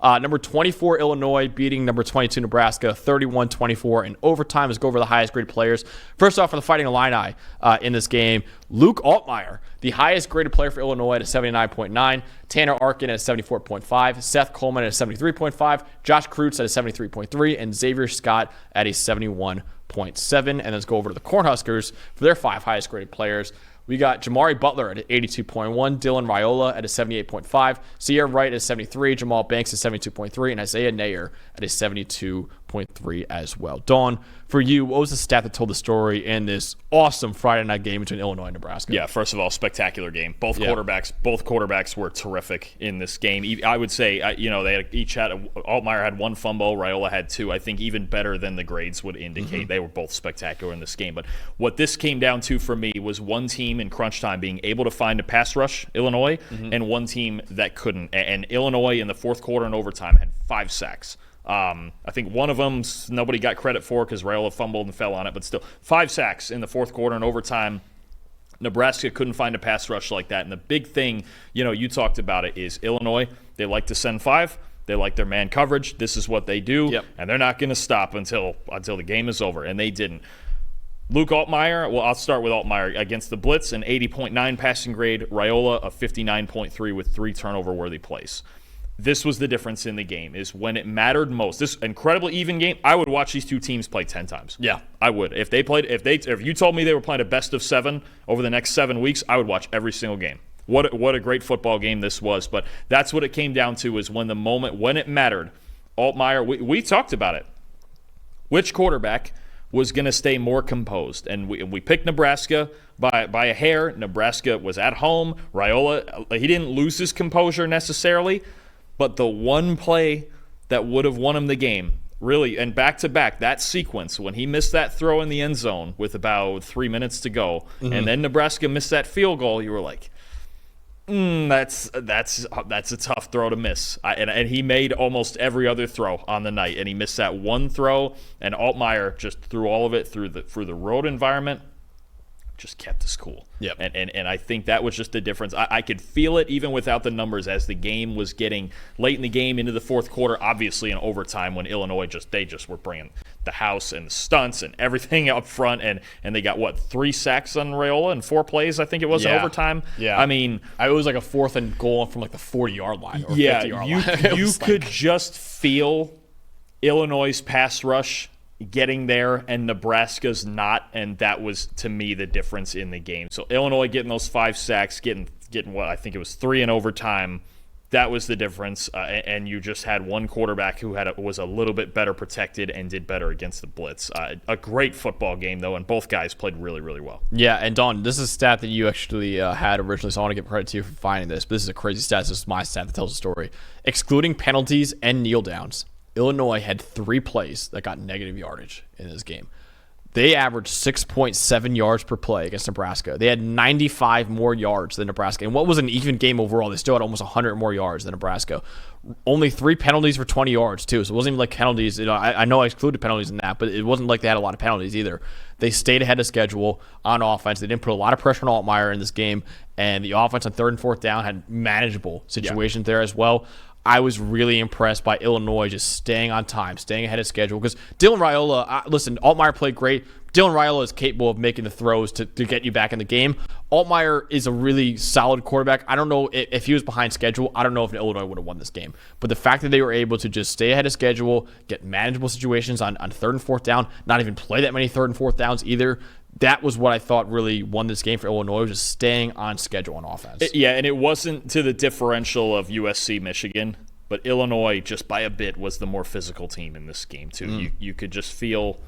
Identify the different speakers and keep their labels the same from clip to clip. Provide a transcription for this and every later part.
Speaker 1: Number 24, Illinois, beating number 22, Nebraska, 31-24 in overtime. Let's go over the highest graded players. First off, for the Fighting Illini in this game, Luke Altmyer, the highest graded player for Illinois at a 79.9, Tanner Arkin at a 74.5, Seth Coleman at a 73.5, Josh Kreutz at a 73.3, and Xavier Scott at a 71.7. And let's go over to the Cornhuskers for their 5 highest graded players. We got Jamari Butler at 82.1, Dylan Raiola at a 78.5, Sierra Wright at a 73, Jamal Banks at 72.3, and Isaiah Nair at a 72.3 as well. Dawn, for you, what was the stat that told the story in this awesome Friday night game between Illinois and Nebraska?
Speaker 2: Yeah, first of all, spectacular game. Both quarterbacks were terrific in this game. I would say, they each had Altmyer had 1 fumble, Raiola had 2. I think even better than the grades would indicate. They were both spectacular in this game. But what this came down to for me was one team in crunch time being able to find a pass rush, Illinois, and one team that couldn't. And Illinois in the fourth quarter and overtime had 5 sacks. I think one of them nobody got credit for because Raiola fumbled and fell on it, but still 5 sacks in the fourth quarter and overtime. Nebraska couldn't find a pass rush like that. And the big thing, you talked about it, is Illinois, they like to send 5. They like their man coverage. This is what they do, and they're not going to stop until the game is over, and they didn't. Luke Altmyer, well, I'll start with Altmyer. Against the blitz, an 80.9 passing grade. Raiola, a 59.3 with 3 turnover-worthy plays. This was the difference in the game, is when it mattered most. This incredibly even game, I would watch these two teams play 10 times.
Speaker 1: Yeah.
Speaker 2: I would. If you told me they were playing a best of 7 over the next 7 weeks, I would watch every single game. What a great football game this was. But that's what it came down to, is when it mattered, Altmyer, we talked about it. Which quarterback was going to stay more composed? And we picked Nebraska by a hair. Nebraska was at home. Raiola, he didn't lose his composure necessarily, but the one play that would have won him the game, really, and back-to-back, that sequence, when he missed that throw in the end zone with about 3 minutes to go, and then Nebraska missed that field goal, you were like, that's a tough throw to miss. And he made almost every other throw on the night, and he missed that one throw, and Altmyer just threw all of it through the road environment, just kept us cool.
Speaker 1: Yep.
Speaker 2: And I think that was just the difference. I could feel it even without the numbers as the game was getting late in the game into the fourth quarter, obviously in overtime when Illinois they just were bringing the house and the stunts and everything up front, and they got, 3 sacks on Raiola and 4 plays, I think it was, in overtime.
Speaker 1: Yeah.
Speaker 2: I mean,
Speaker 1: it was like a 4th and goal from like the 40-yard line or 50-yard line.
Speaker 2: You could just feel Illinois' pass rush getting there and Nebraska's not, and that was, to me, the difference in the game. So Illinois getting those 5 sacks, getting what I think it was 3 in overtime, that was the difference. And you just had one quarterback who was a little bit better protected and did better against the blitz. A great football game, though, and both guys played really, really well.
Speaker 1: Yeah, and Don, this is a stat that you actually had originally, so I want to give credit to you for finding this. But this is a crazy stat. This is my stat that tells the story. Excluding penalties and kneel downs, Illinois had 3 plays that got negative yardage in this game. They averaged 6.7 yards per play against Nebraska. They had 95 more yards than Nebraska. And what was an even game overall? They still had almost 100 more yards than Nebraska. Only 3 penalties for 20 yards, too. So it wasn't even like penalties. I know I excluded penalties in that, but it wasn't like they had a lot of penalties either. They stayed ahead of schedule on offense. They didn't put a lot of pressure on Altmyer in this game. And the offense on 3rd and 4th down had manageable situations there as well. I was really impressed by Illinois just staying on time, staying ahead of schedule. Because Dylan Raiola, listen, Altmyer played great. Dylan Raiola is capable of making the throws to get you back in the game. Altmyer is a really solid quarterback. I don't know if he was behind schedule. I don't know if Illinois would have won this game. But the fact that they were able to just stay ahead of schedule, get manageable situations on 3rd and 4th down, not even play that many 3rd and 4th downs either, that was what I thought really won this game for Illinois, was just staying on schedule on offense.
Speaker 2: And it wasn't to the differential of USC, Michigan, but Illinois, just by a bit, was the more physical team in this game, too. You could just feel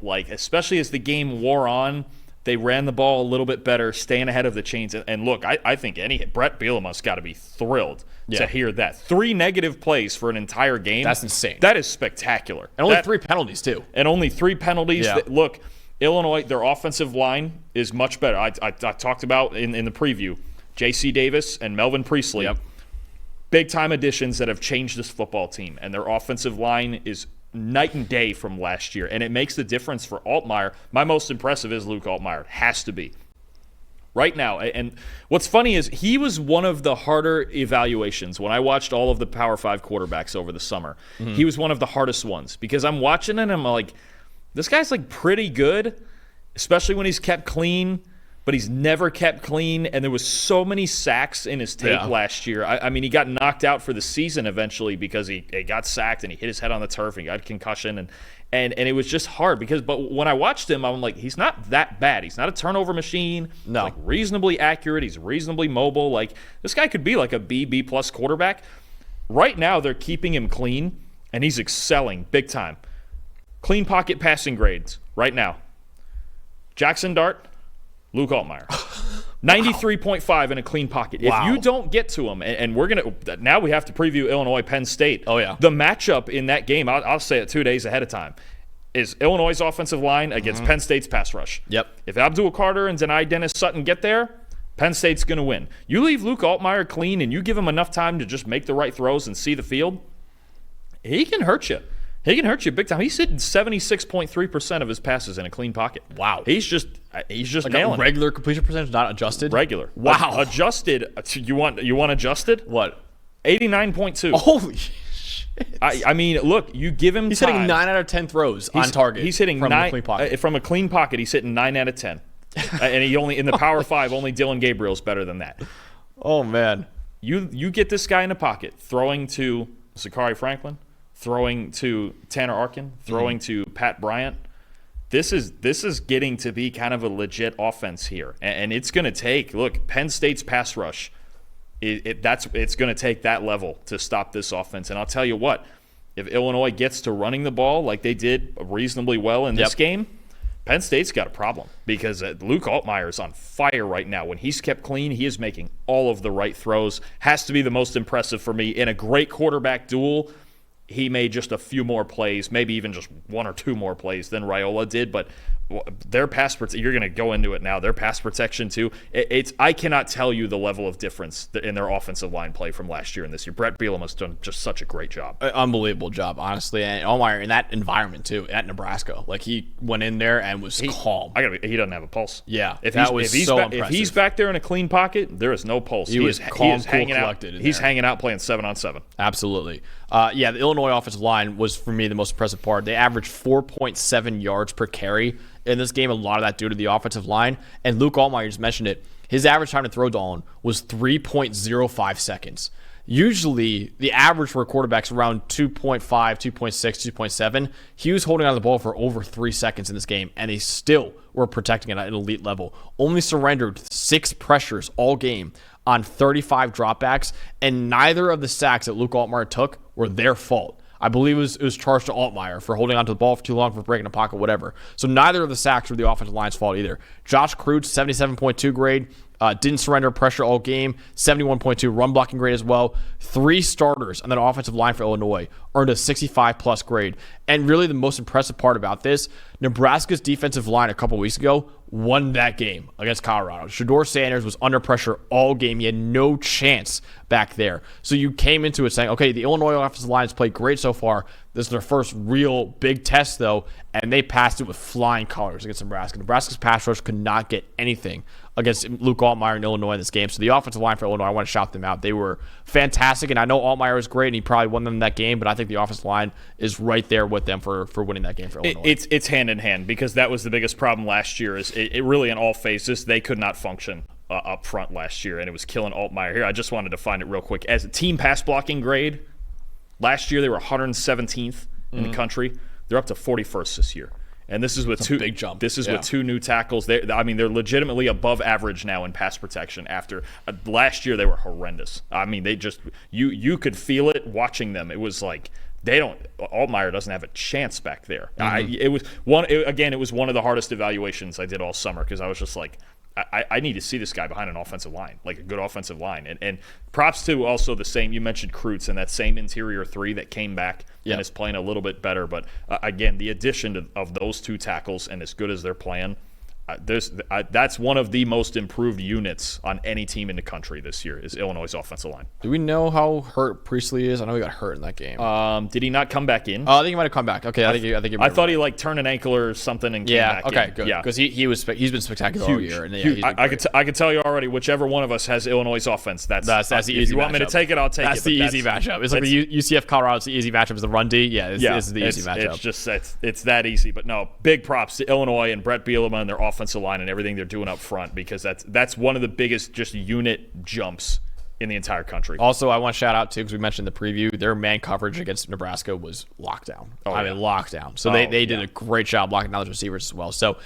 Speaker 2: like, especially as the game wore on, they ran the ball a little bit better, staying ahead of the chains. And look, I think Brett Bielema's got to be thrilled to hear that. 3 negative plays for an entire game.
Speaker 1: That's insane.
Speaker 2: That is spectacular.
Speaker 1: And only 3 penalties, too.
Speaker 2: And only 3 penalties.
Speaker 1: Yeah.
Speaker 2: Look, Illinois, their offensive line is much better. I talked about in the preview, J.C. Davis and Melvin Priestley.
Speaker 1: Yep.
Speaker 2: Big-time additions that have changed this football team. And their offensive line is night and day from last year. And it makes the difference for Altmyer. My most impressive is Luke Altmyer. It has to be. right now. And what's funny is he was one of the harder evaluations. When I watched all of the Power 5 quarterbacks over the summer, he was one of the hardest ones because I'm watching it and I'm like, this guy's like pretty good, especially when he's kept clean, but he's never kept clean. And there was so many sacks in his tape last year. I mean, he got knocked out for the season eventually because he got sacked and he hit his head on the turf and he got a concussion. And it was just hard but when I watched him, I'm like, he's not that bad. He's not a turnover machine.
Speaker 1: No.
Speaker 2: He's like reasonably accurate. He's reasonably mobile. Like this guy could be like a B+ quarterback. Right now, they're keeping him clean, and he's excelling big time. Clean pocket passing grades right now. Jackson Dart, Luke Altmyer. 93.5 in a clean pocket. If you don't get to him, and we're going to – now we have to preview Illinois, Penn State.
Speaker 1: Oh, yeah.
Speaker 2: The matchup in that game, I'll say it 2 days ahead of time, is Illinois' offensive line against Penn State's pass rush.
Speaker 1: Yep.
Speaker 2: If Abdul Carter and Denai Dennis Sutton get there, Penn State's going to win. You leave Luke Altmyer clean and you give him enough time to just make the right throws and see the field, he can hurt you. He can hurt you big time. He's hitting 76.3% of his passes in a clean pocket.
Speaker 1: Wow.
Speaker 2: He's just
Speaker 1: like
Speaker 2: nailing
Speaker 1: a regular completion percentage, not adjusted?
Speaker 2: Regular.
Speaker 1: Wow.
Speaker 2: Adjusted. You want adjusted?
Speaker 1: What?
Speaker 2: 89.2.
Speaker 1: Holy shit.
Speaker 2: I mean, look, you give him
Speaker 1: He's
Speaker 2: time.
Speaker 1: hitting 9 out of 10 throws on target.
Speaker 2: He's hitting
Speaker 1: from
Speaker 2: 9
Speaker 1: a clean pocket.
Speaker 2: From a clean pocket. He's hitting 9 out of 10. And he only in the Power 5, only Dylan Gabriel's better than that.
Speaker 1: Oh man.
Speaker 2: You get this guy in the pocket, throwing to Zachary Franklin, throwing to Tanner Arkin, throwing to Pat Bryant. This is getting to be kind of a legit offense here, and it's going to take. Look, Penn State's pass rush, it's going to take that level to stop this offense. And I'll tell you what, if Illinois gets to running the ball like they did reasonably well in this game, Penn State's got a problem because Luke Altmyer is on fire right now. When he's kept clean, he is making all of the right throws. Has to be the most impressive for me in a great quarterback duel. He made just a few more plays, maybe even just 1 or 2 more plays than Raiola did, but their pass protection, you're going to go into it now, their pass protection too, I cannot tell you the level of difference in their offensive line play from last year and this year. Brett Bielema has done just such a great job.
Speaker 1: Unbelievable job, honestly. And Altmyer in that environment too, at Nebraska. Like he went in there and was calm.
Speaker 2: He doesn't have a pulse.
Speaker 1: Yeah,
Speaker 2: if he's back there in a clean pocket, there is no pulse.
Speaker 1: He was calm, cool, collected.
Speaker 2: He's hanging out playing 7-on-7.
Speaker 1: Absolutely. The Illinois offensive line was, for me, the most impressive part. They averaged 4.7 yards per carry in this game. A lot of that due to the offensive line. And Luke Altmyer just mentioned it. His average time to throw down was 3.05 seconds. Usually, the average for a quarterback's around 2.5, 2.6, 2.7. He was holding on to the ball for over 3 seconds in this game, and they still were protecting it at an elite level. Only surrendered 6 pressures all game on 35 dropbacks, and neither of the sacks that Luke Altmyer took were their fault. I believe it was charged to Altmyer for holding onto the ball for too long, for breaking a pocket, whatever. So neither of the sacks were the offensive line's fault either. Josh Kreutz, 77.2 grade. Didn't surrender pressure all game. 71.2 run blocking grade as well. 3 starters on that offensive line for Illinois earned a 65-plus grade. And really the most impressive part about this, Nebraska's defensive line a couple weeks ago won that game against Colorado. Shedeur Sanders was under pressure all game. He had no chance back there. So you came into it saying, okay, the Illinois offensive line has played great so far. This is their first real big test, though, and they passed it with flying colors against Nebraska. Nebraska's pass rush could not get anything against Luke Altmyer in Illinois in this game. So the offensive line for Illinois, I want to shout them out. They were fantastic, and I know Altmyer is great, and he probably won them that game, but I think the offensive line is right there with them for winning that game for Illinois.
Speaker 2: It's hand in hand, because that was the biggest problem last year. Is it really in all phases, they could not function up front last year, and it was killing Altmyer here. I just wanted to find it real quick. As a team pass blocking grade, last year they were 117th in the country. They're up to 41st this year. And this is with
Speaker 1: big jump.
Speaker 2: This is with 2 new tackles. They're legitimately above average now in pass protection. After last year, they were horrendous. I mean, they just you could feel it watching them. It was like Altmyer doesn't have a chance back there. It was one of the hardest evaluations I did all summer, because I was just like, I need to see this guy behind an offensive line, like a good offensive line. And props to also the same, you mentioned Kreutz, and that same interior 3 that came back and is playing a little bit better. But again, the addition of those 2 tackles, and as good as they're playing, That's one of the most improved units on any team in the country this year is Illinois' offensive line.
Speaker 1: Do we know how hurt Priestley is? I know he got hurt in that game.
Speaker 2: Did he not come back in?
Speaker 1: I think he might have come back. Okay, I
Speaker 2: thought he like turned an ankle or something and came back in.
Speaker 1: Okay, good.
Speaker 2: Yeah,
Speaker 1: because he's been spectacular all year. And
Speaker 2: I could tell you already. Whichever one of us has Illinois' offense, that's the easy. If you want me to take it, I'll take it.
Speaker 1: That's the easy matchup. It's like the UCF Colorado. It's the easy matchup. Is the run D. Yeah, this is the easy matchup.
Speaker 2: It's just it's that easy. But no, big props to Illinois and Brett Bielema and their offensive line and everything they're doing up front, because that's one of the biggest just unit jumps in the entire country.
Speaker 1: Also, I want to shout out too, because we mentioned in the preview, their man coverage against Nebraska was lockdown. Lockdown. So they did a great job blocking down those receivers as well. So